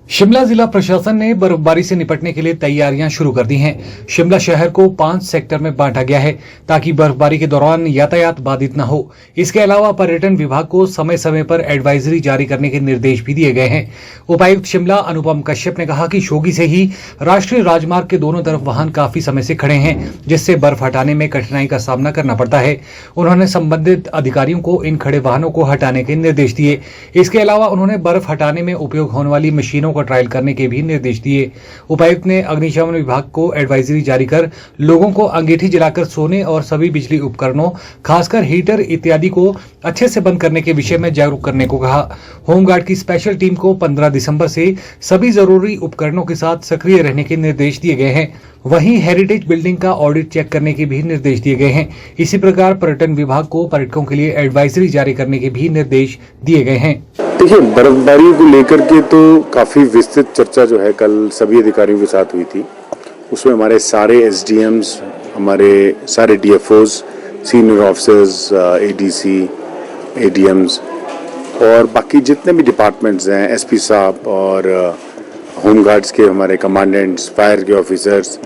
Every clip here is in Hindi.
शिमला जिला प्रशासन ने बर्फबारी से निपटने के लिए तैयारियां शुरू कर दी हैं। शिमला शहर को 5 सेक्टर में बांटा गया है ताकि बर्फबारी के दौरान यातायात बाधित न हो। इसके अलावा पर्यटन विभाग को समय समय पर एडवाइजरी जारी करने के निर्देश भी दिए गए हैं। उपायुक्त शिमला अनुपम कश्यप ने कहा कि शोगी से ही राष्ट्रीय राजमार्ग के दोनों तरफ वाहन काफी समय से खड़े हैं, जिससे बर्फ हटाने में कठिनाई का सामना करना पड़ता है। उन्होंने संबंधित अधिकारियों को इन खड़े वाहनों को हटाने के निर्देश दिए। इसके अलावा उन्होंने बर्फ हटाने में उपयोग होने वाली मशीनों का ट्रायल करने के भी निर्देश दिए। उपायुक्त ने अग्निशमन विभाग को एडवाइजरी जारी कर लोगों को अंगीठी जलाकर सोने और सभी बिजली उपकरणों, खासकर हीटर इत्यादि को अच्छे से बंद करने के विषय में जागरूक करने को कहा। होमगार्ड की स्पेशल टीम को 15 दिसंबर से सभी जरूरी उपकरणों के साथ सक्रिय रहने के निर्देश दिए गए हैं। वहीं हेरिटेज बिल्डिंग का ऑडिट चेक करने के भी निर्देश दिए गए हैं। इसी प्रकार पर्यटन विभाग को पर्यटकों के लिए एडवाइजरी जारी करने के भी निर्देश दिए गए हैं। देखिए, बर्फबारी को लेकर के तो काफ़ी विस्तृत चर्चा जो है कल सभी अधिकारियों के साथ हुई थी। उसमें हमारे सारे एसडीएम्स, हमारे सारे डीएफओज, सीनियर ऑफिसर्स, एडीसी, एडीएम्स और बाकी जितने भी डिपार्टमेंट्स हैं, एसपी साहब और होमगार्ड्स के हमारे कमांडेंट्स, फायर के ऑफिसर्स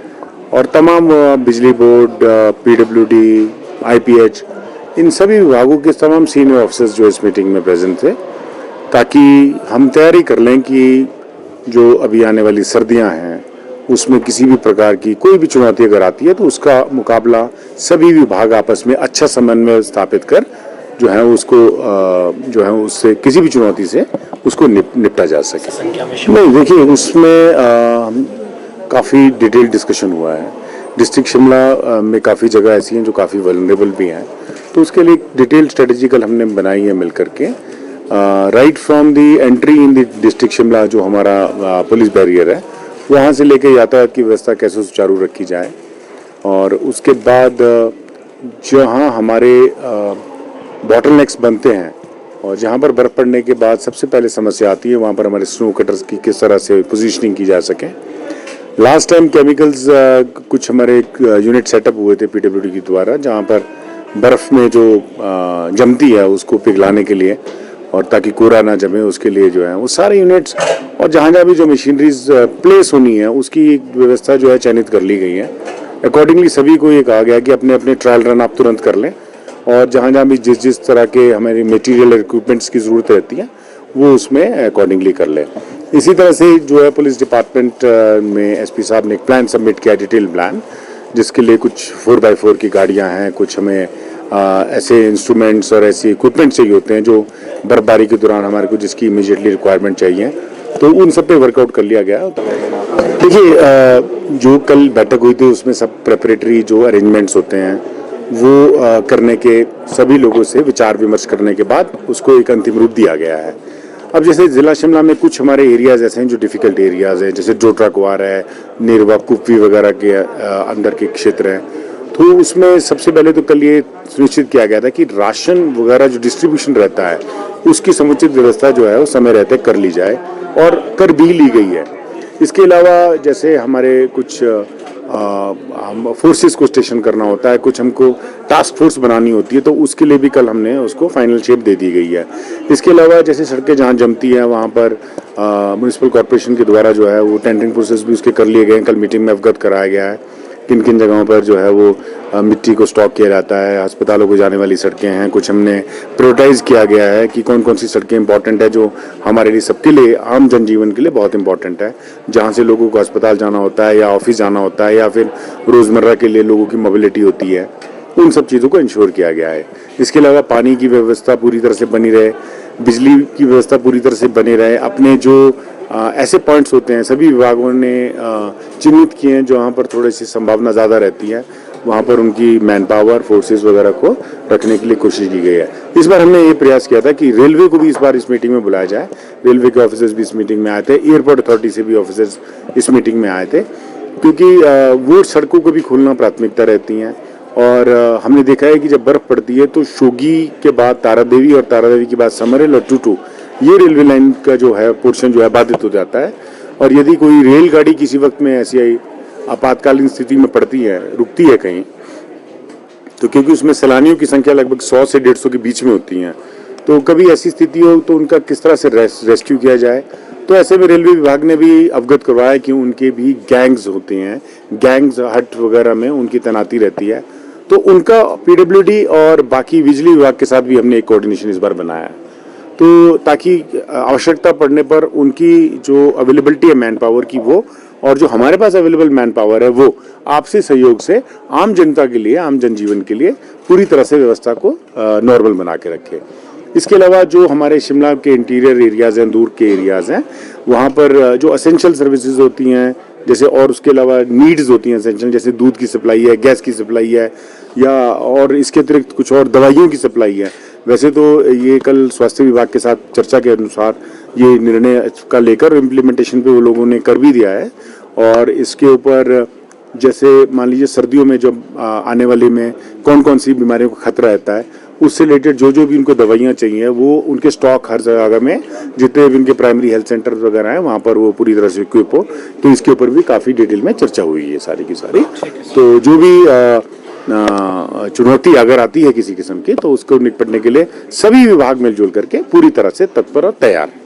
और तमाम बिजली बोर्ड, पीडब्ल्यूडी, आईपीएच, इन सभी विभागों के तमाम सीनियर ऑफिसर्स जो इस मीटिंग में प्रेजेंट थे, ताकि हम तैयारी कर लें कि जो अभी आने वाली सर्दियां हैं उसमें किसी भी प्रकार की कोई भी चुनौती अगर आती है तो उसका मुकाबला सभी विभाग आपस में अच्छा समन्वय स्थापित कर जो है उसको जो है उससे किसी भी चुनौती से उसको निपटा जा सके। नहीं, देखिए, उसमें काफ़ी डिटेल डिस्कशन हुआ है। डिस्ट्रिक्ट शिमला में काफ़ी जगह ऐसी हैं जो काफ़ी वल्नरेबल भी हैं, तो उसके लिए डिटेल स्ट्रेटेजिकल हमने बनाई है मिल करके। Right from the entry in the district Shimla जो हमारा पुलिस बैरियर है, वहाँ से लेकर यातायात की व्यवस्था कैसे सुचारू रखी जाए, और उसके बाद जहाँ हमारे बॉटलनेक्स बनते हैं और जहाँ पर बर्फ़ पड़ने के बाद सबसे पहले समस्या आती है, वहाँ पर हमारे स्नो कटर्स की किस तरह से पोजीशनिंग की जा सके। लास्ट टाइम केमिकल्स कुछ हमारे यूनिट सेटअप हुए थे पीडब्ल्यूडी के द्वारा, जहाँ पर बर्फ़ में जो जमती है उसको पिघलाने के लिए और ताकि कोरा ना जमे उसके लिए जो है वो सारे यूनिट्स और जहाँ जहाँ भी जो मशीनरीज प्लेस होनी है उसकी एक व्यवस्था जो है चयनित कर ली गई है। अकॉर्डिंगली सभी को ये कहा गया कि अपने अपने ट्रायल रन आप तुरंत कर लें और जहाँ जहाँ भी जिस जिस तरह के हमारी मटेरियल इक्विपमेंट्स की ज़रूरत रहती है वो उसमें अकॉर्डिंगली कर लें। इसी तरह से जो है पुलिस डिपार्टमेंट में एसपी साहब ने एक प्लान सबमिट किया, डिटेल प्लान, जिसके लिए कुछ 4x4 की गाड़ियाँ हैं, कुछ हमें ऐसे इंस्ट्रूमेंट्स और ऐसे इक्विपमेंट चाहिए होते हैं जो बर्फबारी के दौरान हमारे को जिसकी इमीडिएटली रिक्वायरमेंट चाहिए, तो उन सब पे वर्कआउट कर लिया गया। देखिए, जो कल बैठक हुई थी उसमें सब प्रेपरेटरी जो अरेंजमेंट्स होते हैं वो करने के सभी लोगों से विचार विमर्श करने के बाद उसको एक अंतिम रूप दिया गया है। अब जैसे जिला शिमला में कुछ हमारे एरियाज ऐसे हैं जो डिफ़िकल्ट एरियाज हैं, जैसे जोटरा कुआर है, नेरवा, कुप्पी वगैरह के अंदर के क्षेत्र हैं, तो उसमें सबसे पहले तो कल ये सुनिश्चित किया गया था कि राशन वगैरह जो डिस्ट्रीब्यूशन रहता है उसकी समुचित व्यवस्था जो है वो समय रहते कर ली जाए और कर भी ली गई है। इसके अलावा जैसे हमारे कुछ फोर्सेस को स्टेशन करना होता है, कुछ हमको टास्क फोर्स बनानी होती है, तो उसके लिए भी कल हमने उसको फाइनल शेप दे दी गई है। इसके अलावा जैसे सड़कें जहाँ जमती हैं वहाँ पर म्यूनिसिपल कॉर्पोरेशन के द्वारा जो है वो टेंडरिंग प्रोसेस भी उसके कर लिए गए हैं। कल मीटिंग में अवगत कराया गया है किन किन जगहों पर जो है वो मिट्टी को स्टॉक किया जाता है। अस्पतालों को जाने वाली सड़कें हैं, कुछ हमने प्रायोरिटाइज किया गया है कि कौन कौन सी सड़कें इंपॉर्टेंट है जो हमारे लिए, सबके लिए, आम जनजीवन के लिए बहुत इंपॉर्टेंट है, जहां से लोगों को अस्पताल जाना होता है या ऑफिस जाना होता है या फिर रोज़मर्रा के लिए लोगों की मोबिलिटी होती है, उन सब चीज़ों को इंश्योर किया गया है। इसके अलावा पानी की व्यवस्था पूरी तरह से बनी रहे, बिजली की व्यवस्था पूरी तरह से बनी रहे। अपने जो ऐसे पॉइंट्स होते हैं सभी विभागों ने चिन्हित किए हैं जहाँ पर थोड़ी सी संभावना ज़्यादा रहती है, वहाँ पर उनकी मैन पावर, फोर्सेस वगैरह को रखने के लिए कोशिश की गई है। इस बार हमने ये प्रयास किया था कि रेलवे को भी इस बार इस मीटिंग में बुलाया जाए। रेलवे के ऑफिसर्स भी इस मीटिंग में आए थे, एयरपोर्ट अथॉरिटी से भी ऑफिसर्स इस मीटिंग में आए थे, क्योंकि वो सड़कों को भी खोलना प्राथमिकता रहती हैं। और हमने देखा है कि जब बर्फ़ पड़ती है तो शोगी के बाद तारादेवी और तारादेवी के बाद समरहिल और टूटू, ये रेलवे लाइन का जो है पोर्शन जो है बाधित हो जाता है। और यदि कोई रेलगाड़ी किसी वक्त में ऐसी आपातकालीन स्थिति में पड़ती है, रुकती है कहीं, तो क्योंकि उसमें सैलानियों की संख्या लगभग 100 से 150 के बीच में होती है, तो कभी ऐसी स्थिति हो तो उनका किस तरह से रेस्क्यू किया जाए, तो ऐसे में रेलवे विभाग ने भी अवगत करवाया कि उनके भी गैंग्स होते हैं, गैंग्स हट वगैरह में उनकी तैनाती रहती है, तो उनका पीडब्ल्यूडी और बाकी बिजली विभाग के साथ भी हमने एक कोऑर्डिनेशन इस बार बनाया है, तो ताकि आवश्यकता पड़ने पर उनकी जो अवेलेबिलिटी है मैन पावर की वो, और जो हमारे पास अवेलेबल मैन पावर है वो आपसी सहयोग से आम जनता के लिए, आम जनजीवन के लिए पूरी तरह से व्यवस्था को नॉर्मल बना के रखे। इसके अलावा जो हमारे शिमला के इंटीरियर एरियाज़ हैं, दूर के एरियाज़ हैं, वहाँ पर जो असेंशियल सर्विसेज होती हैं जैसे, और उसके अलावा नीड्स होती हैं एसेंशियल, जैसे दूध की सप्लाई है, गैस की सप्लाई है, या और इसके अतिरिक्त कुछ और दवाइयों की सप्लाई है। वैसे तो ये कल स्वास्थ्य विभाग के साथ चर्चा के अनुसार ये निर्णय का लेकर इम्प्लीमेंटेशन पे वो लोगों ने कर भी दिया है, और इसके ऊपर जैसे मान लीजिए सर्दियों में जब आने वाले में कौन कौन सी बीमारियों का खतरा रहता है, उससे रिलेटेड जो भी उनको दवाइयाँ चाहिए वो उनके स्टॉक हर जगह में, जितने भी उनके प्राइमरी हेल्थ सेंटर वगैरह हैं वहाँ पर वो पूरी तरह से इक्विप हो। तो इसके ऊपर भी काफ़ी डिटेल में चर्चा हुई है सारी की सारी। तो जो भी चुनौती अगर आती है किसी किस्म की, तो उसको निपटने के लिए सभी विभाग मिलजुल करके पूरी तरह से तत्पर और तैयार हैं।